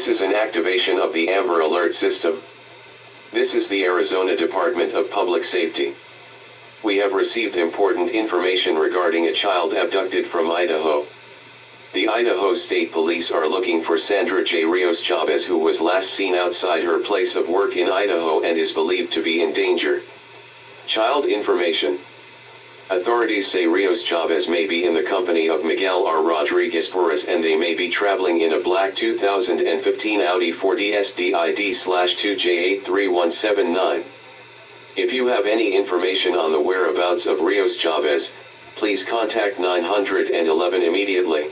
This is an activation of the Amber Alert system. This is the Arizona Department of Public Safety. We have received important information regarding a child abducted from Idaho. The Idaho State Police are looking for Sandra J. Rios-Chavez, who was last seen outside her place of work in Idaho and is believed to be in danger. Child information. Authorities say Rios-Chavez may be in the company of Miguel R. Rodriguez-Perez, and they may be traveling in a black 2015 Audi 4D SD/2J83179. If you have any information on the whereabouts of Rios-Chavez, please contact 911 immediately.